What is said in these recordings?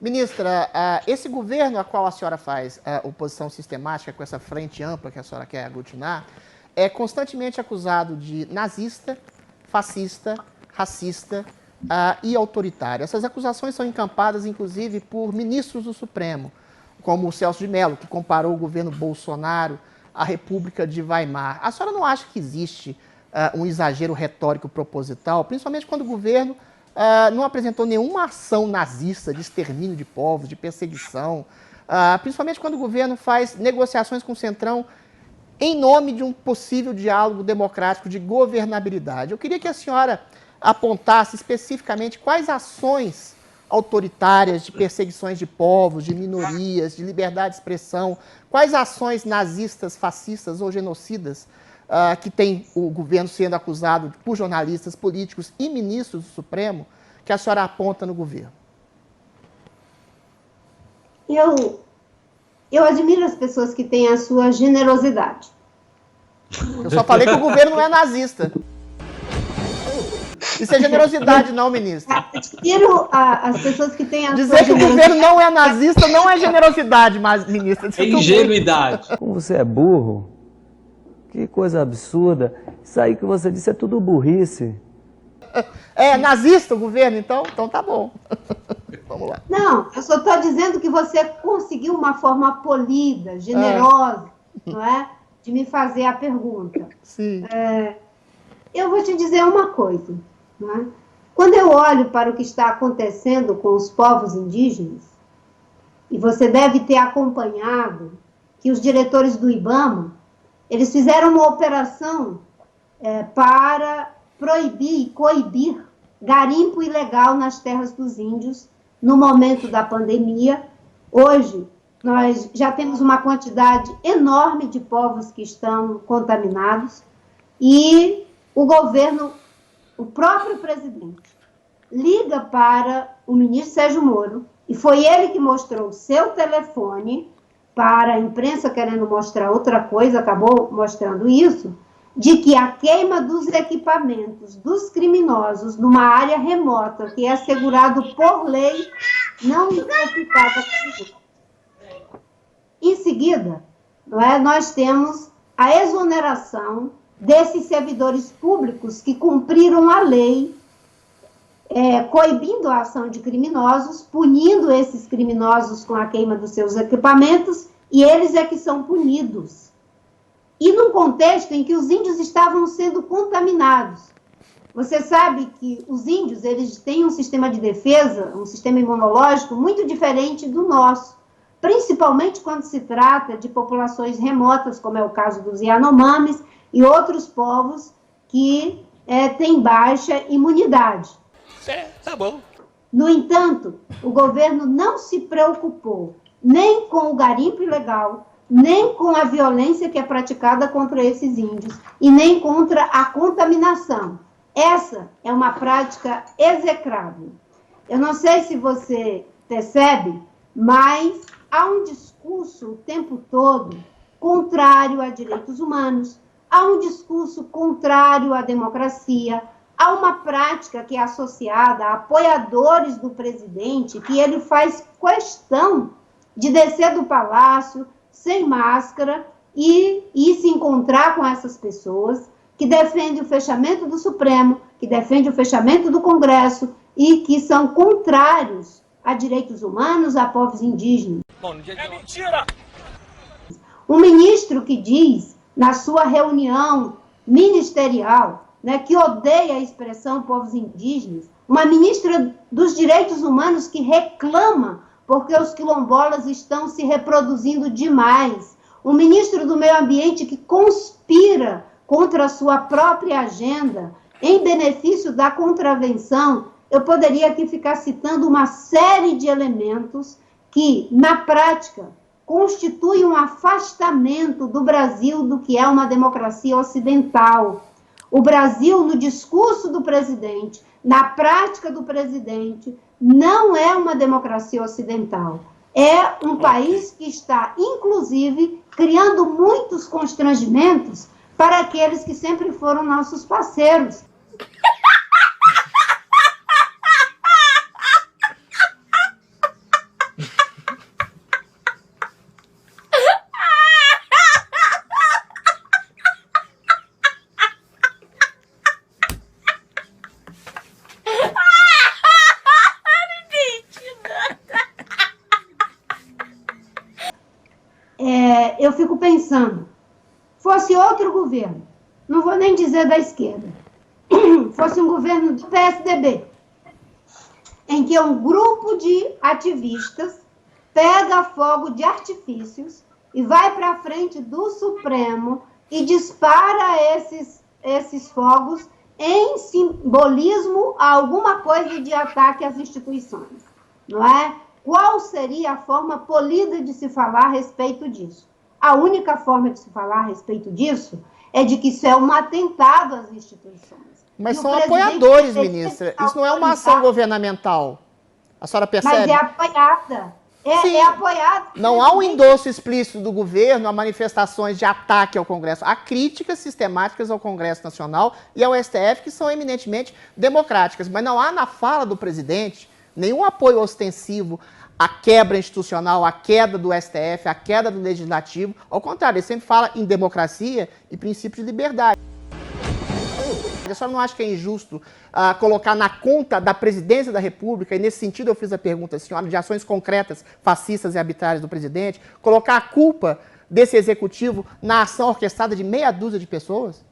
Ministra, esse governo a qual a senhora faz oposição sistemática com essa frente ampla que a senhora quer aglutinar, é constantemente acusado de nazista, fascista, racista e autoritário. Essas acusações são encampadas, inclusive, por ministros do Supremo, como o Celso de Mello, que comparou o governo Bolsonaro à República de Weimar. A senhora não acha que existe um exagero retórico proposital, principalmente quando o governo não apresentou nenhuma ação nazista de extermínio de povos, de perseguição, principalmente quando o governo faz negociações com o Centrão em nome de um possível diálogo democrático de governabilidade? Eu queria que a senhora apontasse especificamente quais ações autoritárias de perseguições de povos, de minorias, de liberdade de expressão, quais ações nazistas, fascistas ou genocidas que tem o governo sendo acusado por jornalistas, políticos e ministros do Supremo, que a senhora aponta no governo? Eu admiro as pessoas que têm a sua generosidade. Eu só falei que o governo não é nazista. Isso é generosidade, não, ministra. Admiro as pessoas que têm a Dizer sua que o governo não é nazista não é generosidade, mas, ministra. É ingenuidade. Como você é burro, que coisa absurda. Isso aí que você disse é tudo burrice. É nazista o governo, então? Então tá bom. Vamos lá. Não, eu só estou dizendo que você conseguiu uma forma polida, generosa, não é? De me fazer a pergunta. Sim. Eu vou te dizer uma coisa, não é? Quando eu olho para o que está acontecendo com os povos indígenas, e você deve ter acompanhado que os diretores do IBAMA, eles fizeram uma operação para proibir e coibir garimpo ilegal nas terras dos índios no momento da pandemia. Hoje, nós já temos uma quantidade enorme de povos que estão contaminados e o governo, o próprio presidente, liga para o ministro Sérgio Moro, e foi ele que mostrou o seu telefone para a imprensa querendo mostrar outra coisa, acabou mostrando isso, de que a queima dos equipamentos dos criminosos numa área remota, que é assegurado por lei, não necessitava. Em seguida, nós temos a exoneração desses servidores públicos que cumpriram a lei, coibindo a ação de criminosos, punindo esses criminosos com a queima dos seus equipamentos, e eles é que são punidos. E num contexto em que os índios estavam sendo contaminados. Você sabe que os índios, eles têm um sistema de defesa, um sistema imunológico muito diferente do nosso, principalmente quando se trata de populações remotas, como é o caso dos Yanomamis e outros povos que têm baixa imunidade. Tá bom. No entanto, o governo não se preocupou nem com o garimpo ilegal, nem com a violência que é praticada contra esses índios, e nem contra a contaminação. Essa é uma prática execrável. Eu não sei se você percebe, mas há um discurso o tempo todo contrário a direitos humanos, há um discurso contrário à democracia, há uma prática que é associada a apoiadores do presidente, que ele faz questão de descer do palácio sem máscara e se encontrar com essas pessoas, que defendem o fechamento do Supremo, que defendem o fechamento do Congresso e que são contrários a direitos humanos, a povos indígenas. É mentira! Um ministro que diz, na sua reunião ministerial, que odeia a expressão povos indígenas, uma ministra dos direitos humanos que reclama porque os quilombolas estão se reproduzindo demais, um ministro do meio ambiente que conspira contra a sua própria agenda em benefício da contravenção. Eu poderia aqui ficar citando uma série de elementos que, na prática, constituem um afastamento do Brasil do que é uma democracia ocidental. O Brasil, no discurso do presidente, na prática do presidente, não é uma democracia ocidental. É um país que está, inclusive, criando muitos constrangimentos para aqueles que sempre foram nossos parceiros. eu fico pensando, fosse outro governo, não vou nem dizer da esquerda, fosse um governo do PSDB, em que um grupo de ativistas pega fogo de artifícios e vai para a frente do Supremo e dispara esses fogos em simbolismo a alguma coisa de ataque às instituições, não é? Qual seria a forma polida de se falar a respeito disso? A única forma de se falar a respeito disso é de que isso é um atentado às instituições. Mas são apoiadores, ministra. Isso não é uma ação governamental. A senhora percebe? Mas é apoiada. É apoiado. Não há um endosso explícito do governo a manifestações de ataque ao Congresso. Há críticas sistemáticas ao Congresso Nacional e ao STF que são eminentemente democráticas. Mas não há na fala do presidente nenhum apoio ostensivo à quebra institucional, à queda do STF, à queda do Legislativo. Ao contrário, ele sempre fala em democracia e princípio de liberdade. A senhora não acha que é injusto colocar na conta da presidência da República, e nesse sentido eu fiz a pergunta, senhora, de ações concretas, fascistas e arbitrárias do presidente, colocar a culpa desse executivo na ação orquestrada de meia dúzia de pessoas?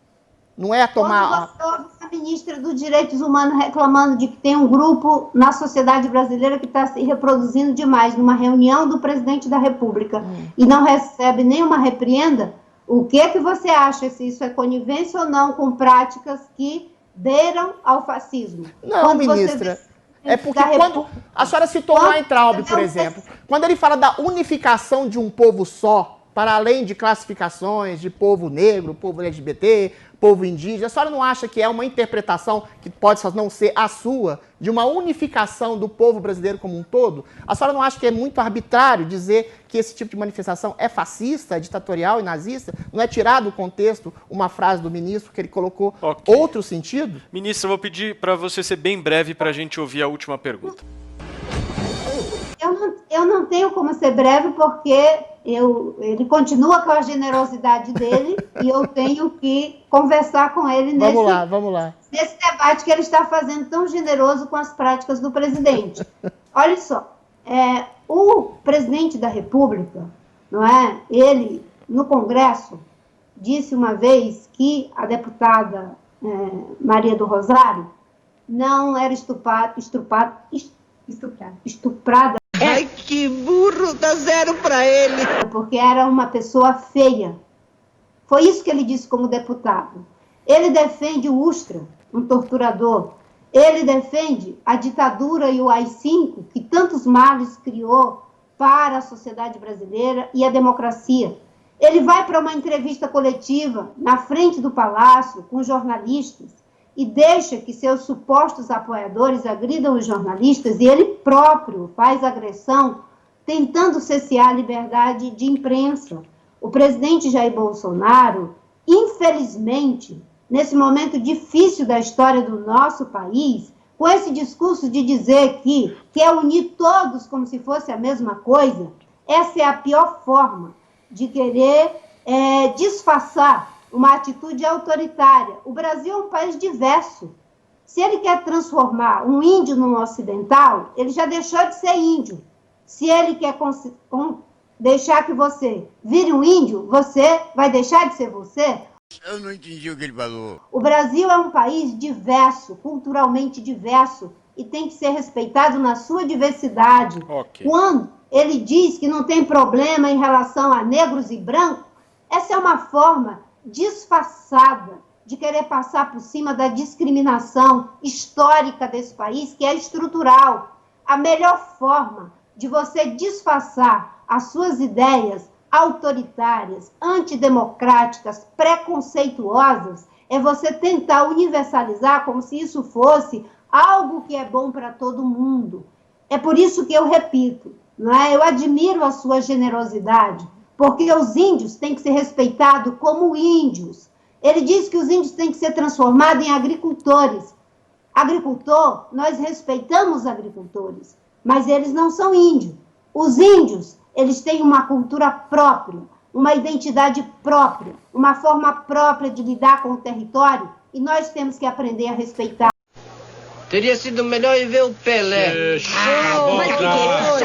Não é tomar... Quando você ouve a ministra dos Direitos Humanos reclamando de que tem um grupo na sociedade brasileira que está se reproduzindo demais numa reunião do presidente da República e não recebe nenhuma repreenda, o que você acha, se isso é conivência ou não com práticas que beiram ao fascismo? Não, quando ministra, é porque quando... A senhora citou o Weintraub, por exemplo. Quando ele fala da unificação de um povo só, para além de classificações de povo negro, povo LGBT, povo indígena, a senhora não acha que é uma interpretação que pode não ser a sua, de uma unificação do povo brasileiro como um todo? A senhora não acha que é muito arbitrário dizer que esse tipo de manifestação é fascista, ditatorial e nazista? Não é tirar do contexto uma frase do ministro que ele colocou outro sentido? Ministro, eu vou pedir para você ser bem breve para a gente ouvir a última pergunta. Eu não tenho como ser breve porque ele continua com a generosidade dele e eu tenho que conversar com ele vamos lá. Nesse debate que ele está fazendo tão generoso com as práticas do presidente. Olha só, o presidente da República, não é? Ele, no Congresso, disse uma vez que a deputada Maria do Rosário não era estuprada. Ai, que burro, dá 0 para ele. Porque era uma pessoa feia. Foi isso que ele disse como deputado. Ele defende o Ustra, um torturador. Ele defende a ditadura e o AI-5, que tantos males criou para a sociedade brasileira e a democracia. Ele vai para uma entrevista coletiva na frente do Palácio com jornalistas e deixa que seus supostos apoiadores agridam os jornalistas e ele próprio faz agressão tentando cessear a liberdade de imprensa. O presidente Jair Bolsonaro, infelizmente, nesse momento difícil da história do nosso país, com esse discurso de dizer que quer unir todos como se fosse a mesma coisa, essa é a pior forma de querer disfarçar uma atitude autoritária. O Brasil é um país diverso. Se ele quer transformar um índio num ocidental, ele já deixou de ser índio. Se ele quer deixar que você vire um índio, você vai deixar de ser você? Eu não entendi o que ele falou. O Brasil é um país diverso, culturalmente diverso, e tem que ser respeitado na sua diversidade. Okay. Quando ele diz que não tem problema em relação a negros e brancos, essa é uma forma disfarçada de querer passar por cima da discriminação histórica desse país, que é estrutural. A melhor forma de você disfarçar as suas ideias autoritárias, antidemocráticas, preconceituosas, é você tentar universalizar como se isso fosse algo que é bom para todo mundo. É por isso que eu repito, não é? Eu admiro a sua generosidade, porque os índios têm que ser respeitados como índios. Ele diz que os índios têm que ser transformados em agricultores. Agricultor, nós respeitamos agricultores, mas eles não são índios. Os índios, eles têm uma cultura própria, uma identidade própria, uma forma própria de lidar com o território, e nós temos que aprender a respeitar. Teria sido melhor ir ver o Pelé. Deixa eu voltar.